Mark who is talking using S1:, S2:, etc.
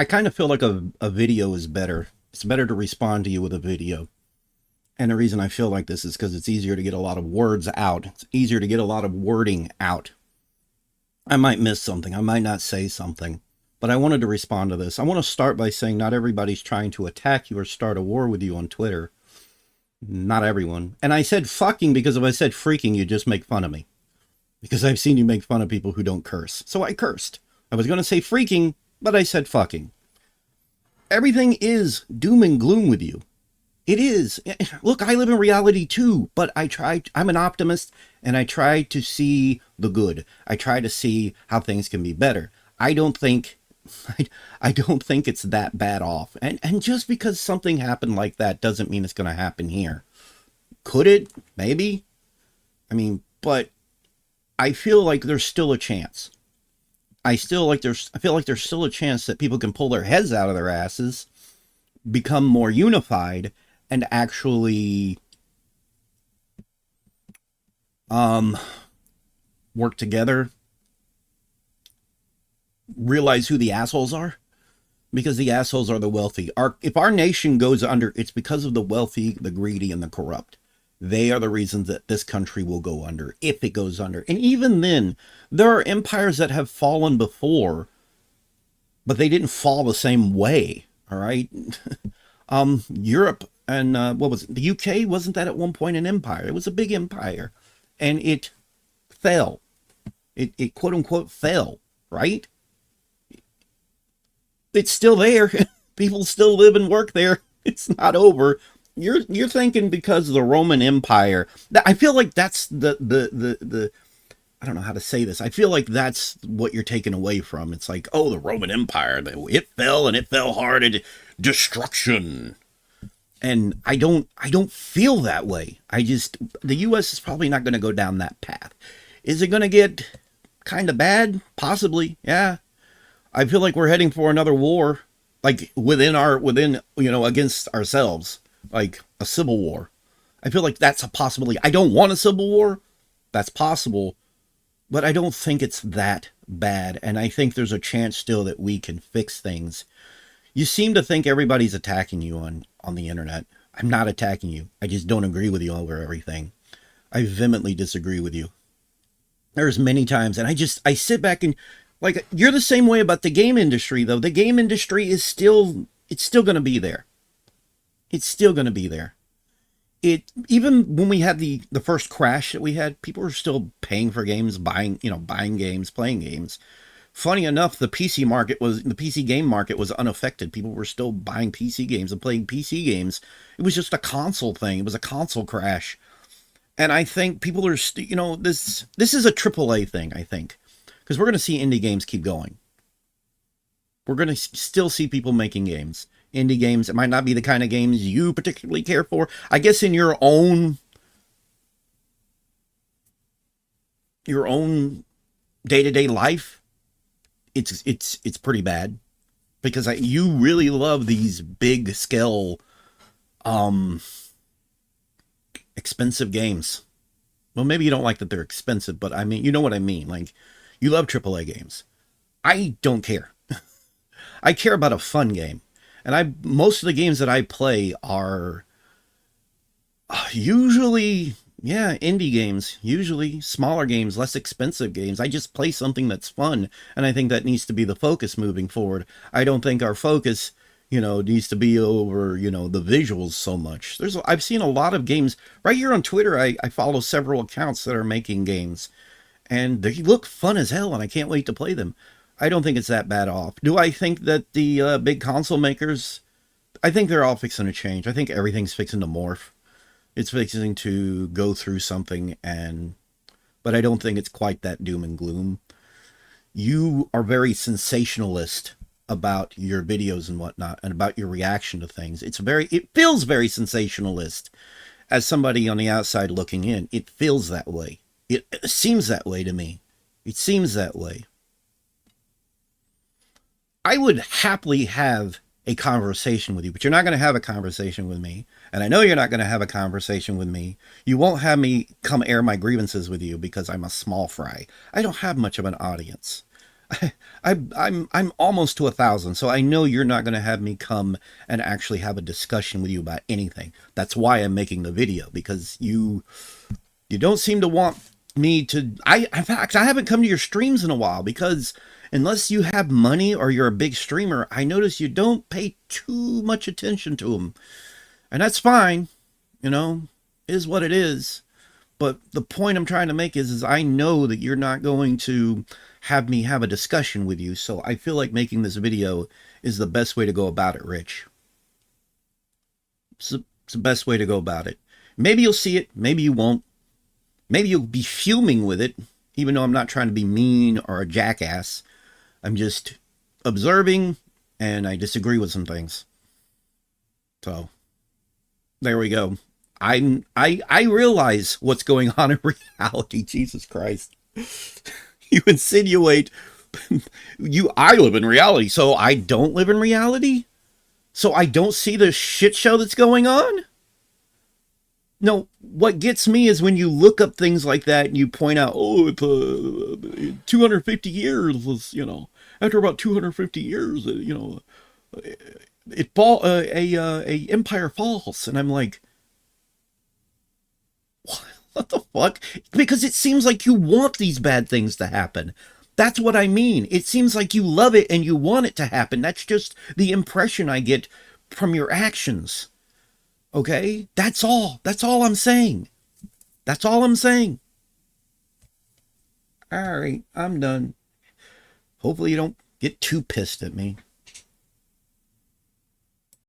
S1: I kind of feel like a video is better. It's better to respond to you with a video. And the reason I feel like this is because it's easier to get a lot of words out. It's easier to get a lot of wording out. I might miss something. I might not say something. But I wanted to respond to this. I want to start by saying not everybody's trying to attack you or start a war with you on Twitter. Not everyone. And I said fucking because if I said freaking, you just make fun of me. Because I've seen you make fun of people who don't curse. So I cursed. I was going to say freaking, but I said fucking. Everything is doom and gloom with you. It is. Look, I live in reality too, but I'm an optimist and I try to see the good. I try to see how things can be better. I don't think it's that bad off. And just because something happened like that doesn't mean it's going to happen here. Could it? Maybe. I mean, but I feel like there's still a chance. I feel like there's still a chance that people can pull their heads out of their asses, become more unified, and actually work together, realize who the assholes are, because the assholes are the wealthy. If our nation goes under, it's because of the wealthy, the greedy, and the corrupt. They are the reasons that this country will go under, if it goes under. And even then, there are empires that have fallen before, but they didn't fall the same way, all right? Europe and, what was it? The UK, wasn't that at one point an empire? It was a big empire, and it fell. It quote-unquote fell, right? It's still there. People still live and work there. It's not over. You're thinking because of the Roman Empire. I feel like that's the I don't know how to say this. I feel like that's what you're taking away from. It's like, oh, the Roman Empire, it fell and it fell hard and destruction. And I don't feel that way. The US is probably not going to go down that path. Is it going to get kind of bad? Possibly. Yeah. I feel like we're heading for another war, like against ourselves. Like a civil war. I feel like that's a possibility. I don't want a civil war. That's possible. But I don't think it's that bad. And I think there's a chance still that we can fix things. You seem to think everybody's attacking you on the internet. I'm not attacking you. I just don't agree with you over everything. I vehemently disagree with you. There's many times, and I sit back and, like, you're the same way about the game industry, though. The game industry is still going to be there. It's still going to be there. Even when we had the first crash that we had, people were still paying for games, buying games, playing games. Funny enough, the PC game market was unaffected. People were still buying PC games and playing PC games. It was just a console thing. It was a console crash. And I think people are, this is a AAA thing, I think. Because we're going to see indie games keep going. We're going to still see people making games. Indie games. It might not be the kind of games you particularly care for. I guess in your own day-to-day life, it's pretty bad, because you really love these big scale expensive games. Well, maybe you don't like that they're expensive, but I mean, you know what I mean. Like, you love AAA games. I don't care. I care about a fun game. And most of the games that I play are usually, indie games, usually smaller games, less expensive games. I just play something that's fun, and I think that needs to be the focus moving forward. I don't think our focus, needs to be over, the visuals so much. I've seen a lot of games right here on Twitter. I follow several accounts that are making games, and they look fun as hell, and I can't wait to play them. I don't think it's that bad off. Do I think that the big console makers, I think they're all fixing to change. I think everything's fixing to morph. It's fixing to go through something, but I don't think it's quite that doom and gloom. You are very sensationalist about your videos and whatnot, and about your reaction to things. It feels very sensationalist. As somebody on the outside looking in, it feels that way. It seems that way to me. It seems that way. I would happily have a conversation with you, but you're not going to have a conversation with me. And I know you're not going to have a conversation with me. You won't have me come air my grievances with you because I'm a small fry. I don't have much of an audience. I'm almost to 1,000, so I know you're not going to have me come and actually have a discussion with you about anything. That's why I'm making the video, because you don't seem to want me to. In fact, I haven't come to your streams in a while because unless you have money or you're a big streamer, I notice you don't pay too much attention to them, and that's fine. You know, is what it is. But the point I'm trying to make is I know that you're not going to have me have a discussion with you, so I feel like making this video is the best way to go about it, Rich. It's the best way to go about it. Maybe you'll see it, maybe you won't. Maybe you'll be fuming with it, even though I'm not trying to be mean or a jackass. I'm just observing, and I disagree with some things. So, there we go. I realize what's going on in reality. Jesus Christ. You insinuate I live in reality, so I don't live in reality? So I don't see the shit show that's going on? No, what gets me is when you look up things like that and you point out, oh, it's 250 years was, after about 250 years, it fall a empire falls, and I'm like, what the fuck? Because it seems like you want these bad things to happen. That's what I mean. It seems like you love it and you want it to happen. That's just the impression I get from your actions. Okay? That's all. That's all I'm saying. That's all I'm saying. All right, I'm done. Hopefully you don't get too pissed at me.